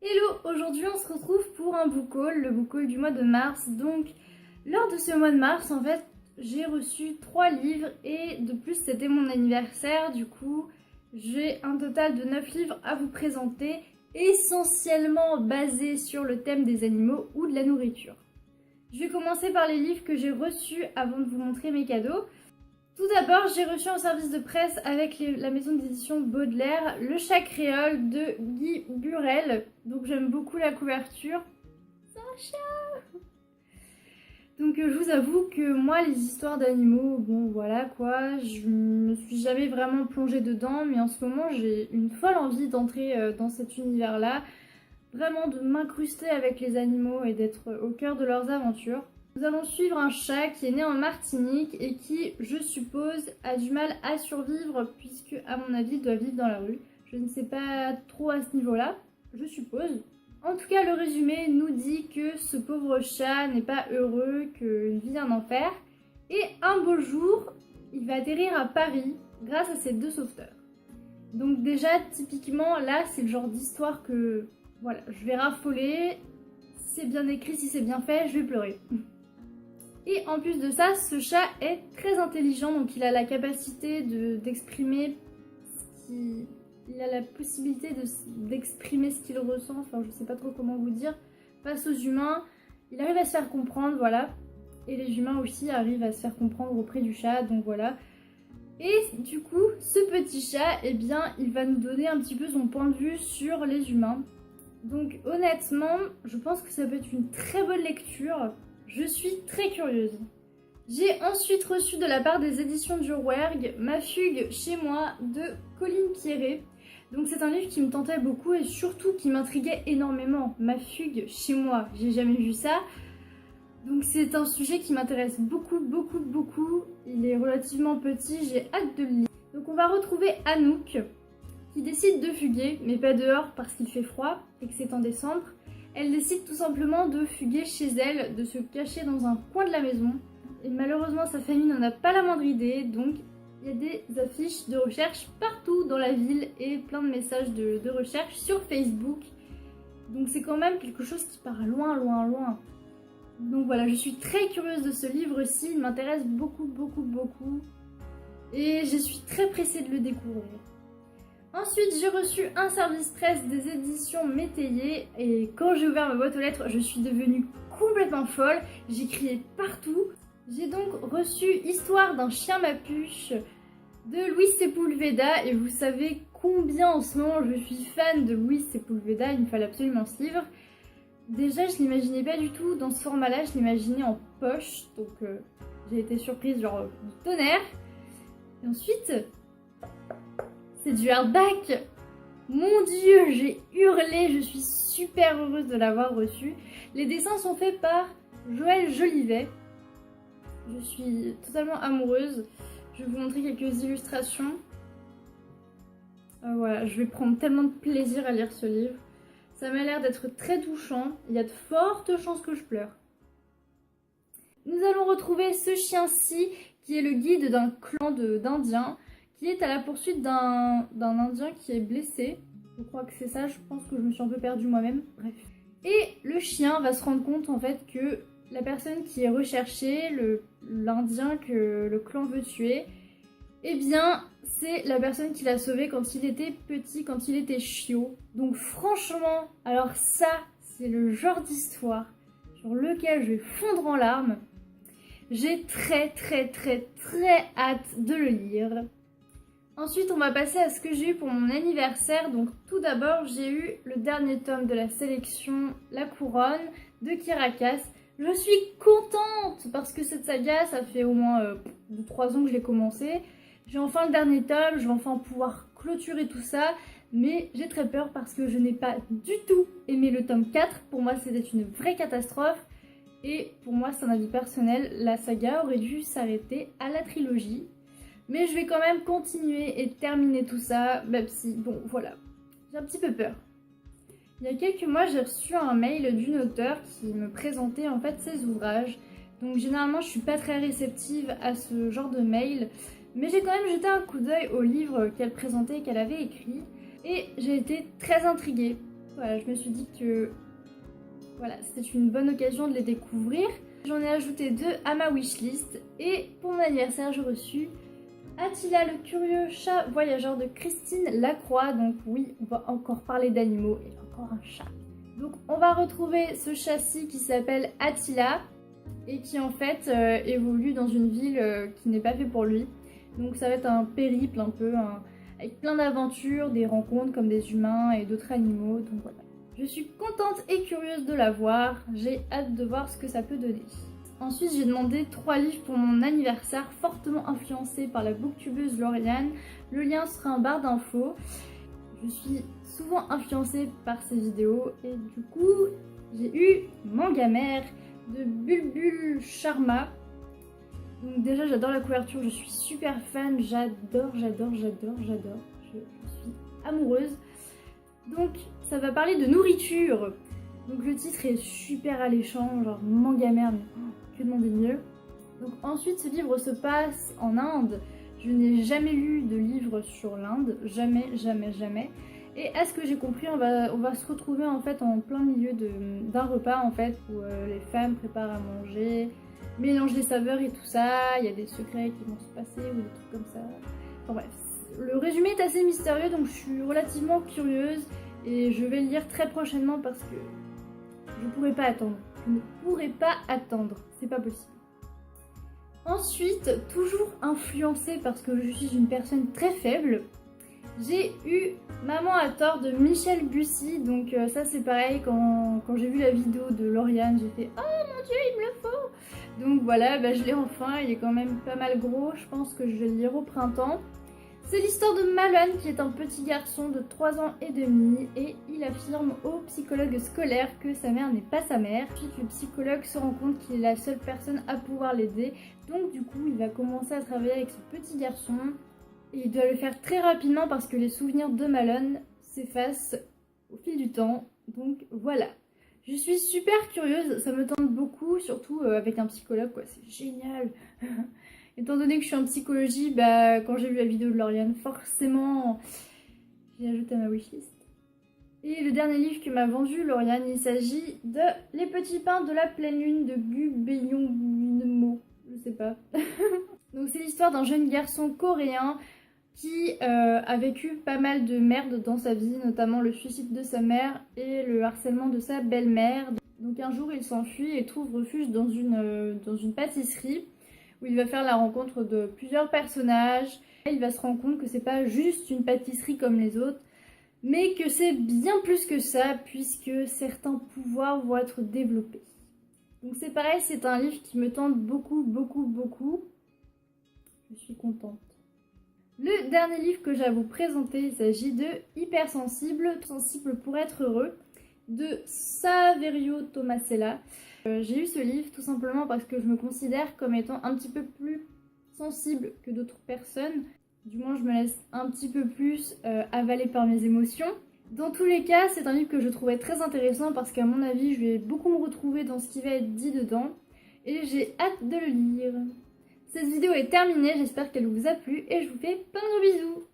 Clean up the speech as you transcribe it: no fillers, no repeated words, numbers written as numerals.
Hello, aujourd'hui on se retrouve pour un book haul, le book haul du mois de mars. Donc lors de ce mois de mars, en fait, j'ai reçu 3 livres et de plus c'était mon anniversaire. Du coup, j'ai un total de 9 livres à vous présenter, essentiellement basés sur le thème des animaux ou de la nourriture. Je vais commencer par les livres que j'ai reçus avant de vous montrer mes cadeaux. Tout d'abord, j'ai reçu un service de presse avec la maison d'édition Baudelaire, Le Chat créole de Guy Burel. Donc j'aime beaucoup la couverture. C'est un chat. Donc je vous avoue que moi, les histoires d'animaux, bon voilà quoi, je me suis jamais vraiment plongée dedans, mais en ce moment j'ai une folle envie d'entrer dans cet univers-là, vraiment de m'incruster avec les animaux et d'être au cœur de leurs aventures. Nous allons suivre un chat qui est né en Martinique et qui, je suppose, a du mal à survivre puisque, à mon avis, il doit vivre dans la rue. Je ne sais pas trop à ce niveau-là, je suppose. En tout cas, le résumé nous dit que ce pauvre chat n'est pas heureux, qu'il vit un enfer. Et un beau jour, il va atterrir à Paris grâce à ses 2 sauveteurs. Donc déjà, typiquement, là, c'est le genre d'histoire que, voilà, je vais raffoler. Si c'est bien écrit, si c'est bien fait, je vais pleurer. Et en plus de ça, ce chat est très intelligent, donc il a la capacité d'exprimer ce qui... Il a la possibilité d'exprimer ce qu'il ressent, enfin je sais pas trop comment vous dire, face aux humains. Il arrive à se faire comprendre, voilà. Et les humains aussi arrivent à se faire comprendre auprès du chat, donc voilà. Et du coup, ce petit chat, eh bien, il va nous donner un petit peu son point de vue sur les humains. Donc honnêtement, je pense que ça peut être une très bonne lecture. Je suis très curieuse. J'ai ensuite reçu de la part des éditions du Rouergue Ma fugue chez moi de Colline Pierret. Donc c'est un livre qui me tentait beaucoup et surtout qui m'intriguait énormément. Ma fugue chez moi, j'ai jamais vu ça. Donc c'est un sujet qui m'intéresse beaucoup. Il est relativement petit, j'ai hâte de le lire. Donc on va retrouver Anouk qui décide de fuguer, mais pas dehors parce qu'il fait froid et que c'est en décembre. Elle décide tout simplement de fuguer chez elle, de se cacher dans un coin de la maison. Et malheureusement, sa famille n'en a pas la moindre idée, donc il y a des affiches de recherche partout dans la ville et plein de messages de recherche sur Facebook. Donc c'est quand même quelque chose qui part loin. Donc voilà, je suis très curieuse de ce livre-ci, il m'intéresse beaucoup. Et je suis très pressée de le découvrir. Ensuite, j'ai reçu un service presse des éditions Métayer et quand j'ai ouvert ma boîte aux lettres, je suis devenue complètement folle. J'ai crié partout. J'ai donc reçu Histoire d'un chien mapuche de Luis Sepulveda et vous savez combien en ce moment je suis fan de Luis Sepulveda, il me fallait absolument ce livre. Déjà, je l'imaginais pas du tout dans ce format-là, je l'imaginais en poche, donc j'ai été surprise genre du tonnerre. Et ensuite... c'est du hardback. Mon dieu, j'ai hurlé, je suis super heureuse de l'avoir reçu. Les dessins sont faits par Joël Jolivet. Je suis totalement amoureuse. Je vais vous montrer quelques illustrations. Voilà, je vais prendre tellement de plaisir à lire ce livre. Ça m'a l'air d'être très touchant. Il y a de fortes chances que je pleure. Nous allons retrouver ce chien-ci qui est le guide d'un clan d'Indiens, qui est à la poursuite d'un Indien qui est blessé. Je crois que c'est ça, je pense que je me suis un peu perdue moi-même. Bref. Et le chien va se rendre compte en fait que la personne qui est recherchée, l'Indien que le clan veut tuer, eh bien c'est la personne qui l'a sauvé quand il était petit, quand il était chiot. Donc franchement, alors ça, c'est le genre d'histoire sur lequel je vais fondre en larmes. J'ai très hâte de le lire. Ensuite, on va passer à ce que j'ai eu pour mon anniversaire. Donc tout d'abord, j'ai eu le dernier tome de la sélection La Couronne de Kirakas. Je suis contente parce que cette saga, ça fait au moins 3 ans que je l'ai commencé. J'ai enfin le dernier tome, je vais enfin pouvoir clôturer tout ça. Mais j'ai très peur parce que je n'ai pas du tout aimé le tome 4. Pour moi, c'était une vraie catastrophe. Et pour moi, c'est un avis personnel, la saga aurait dû s'arrêter à la trilogie. Mais je vais quand même continuer et terminer tout ça, même si, bon, voilà, j'ai un petit peu peur. Il y a quelques mois, j'ai reçu un mail d'une auteure qui me présentait en fait ses ouvrages. Donc généralement, je suis pas très réceptive à ce genre de mail. Mais j'ai quand même jeté un coup d'œil au livre qu'elle présentait et qu'elle avait écrit. Et j'ai été très intriguée. Voilà, je me suis dit que voilà, c'était une bonne occasion de les découvrir. J'en ai ajouté 2 à ma wishlist et pour mon anniversaire, j'ai reçu Attila le curieux chat voyageur de Christine Lacroix. Donc oui, on va encore parler d'animaux et encore un chat. Donc on va retrouver ce châssis qui s'appelle Attila et qui en fait évolue dans une ville qui n'est pas fait pour lui. Donc ça va être un périple un peu, avec plein d'aventures, des rencontres comme des humains et d'autres animaux. Donc voilà. Je suis contente et curieuse de la voir, j'ai hâte de voir ce que ça peut donner. Ensuite, j'ai demandé 3 livres pour mon anniversaire, fortement influencés par la booktubeuse Lauriane. Le lien sera en barre d'infos. Je suis souvent influencée par ces vidéos et du coup, j'ai eu Manga Mère de Bulbul Sharma. Donc déjà, j'adore la couverture, je suis super fan, j'adore. Je suis amoureuse. Donc, ça va parler de nourriture. Donc le titre est super alléchant, genre Manga Mère, mais que demander de mieux. Donc ensuite, ce livre se passe en Inde. Je n'ai jamais lu de livre sur l'Inde, jamais. Et à ce que j'ai compris, on va se retrouver en fait en plein milieu d'un repas en fait où les femmes préparent à manger, mélangent les saveurs et tout ça. Il y a des secrets qui vont se passer ou des trucs comme ça. Enfin bref, le résumé est assez mystérieux, donc je suis relativement curieuse et je vais le lire très prochainement parce que je ne pourrais pas attendre. Je ne pourrais pas attendre, c'est pas possible. Ensuite, toujours influencée parce que je suis une personne très faible, j'ai eu Maman a tort de Michel Bussy. Donc ça c'est pareil, quand j'ai vu la vidéo de Lauriane, j'ai fait « Oh mon dieu, il me le faut !» Donc voilà, bah, je l'ai enfin, il est quand même pas mal gros, je pense que je vais le lire au printemps. C'est l'histoire de Malone qui est un petit garçon de 3 ans et demi et il affirme au psychologue scolaire que sa mère n'est pas sa mère. Ensuite le psychologue se rend compte qu'il est la seule personne à pouvoir l'aider. Donc du coup il va commencer à travailler avec ce petit garçon et il doit le faire très rapidement parce que les souvenirs de Malone s'effacent au fil du temps. Donc voilà. Je suis super curieuse, ça me tente beaucoup, surtout avec un psychologue quoi, c'est génial. Étant donné que je suis en psychologie, bah, quand j'ai vu la vidéo de Lauriane, forcément, j'ai ajouté à ma wishlist. Et le dernier livre que m'a vendu Lauriane, il s'agit de Les petits pains de la pleine lune de Gu Beyon, je sais pas. Donc c'est l'histoire d'un jeune garçon coréen qui a vécu pas mal de merde dans sa vie, notamment le suicide de sa mère et le harcèlement de sa belle-mère. Donc un jour il s'enfuit et trouve refuge dans une pâtisserie, où il va faire la rencontre de plusieurs personnages. Et il va se rendre compte que c'est pas juste une pâtisserie comme les autres, mais que c'est bien plus que ça, puisque certains pouvoirs vont être développés. Donc c'est pareil, c'est un livre qui me tente beaucoup. Je suis contente. Le dernier livre que j'ai à vous présenter, il s'agit de Hypersensible, sensible pour être heureux, de Saverio Tomasella. J'ai eu ce livre tout simplement parce que je me considère comme étant un petit peu plus sensible que d'autres personnes. Du moins, je me laisse un petit peu plus avaler par mes émotions. Dans tous les cas, c'est un livre que je trouvais très intéressant parce qu'à mon avis, je vais beaucoup me retrouver dans ce qui va être dit dedans. Et j'ai hâte de le lire. Cette vidéo est terminée, j'espère qu'elle vous a plu et je vous fais plein de gros bisous.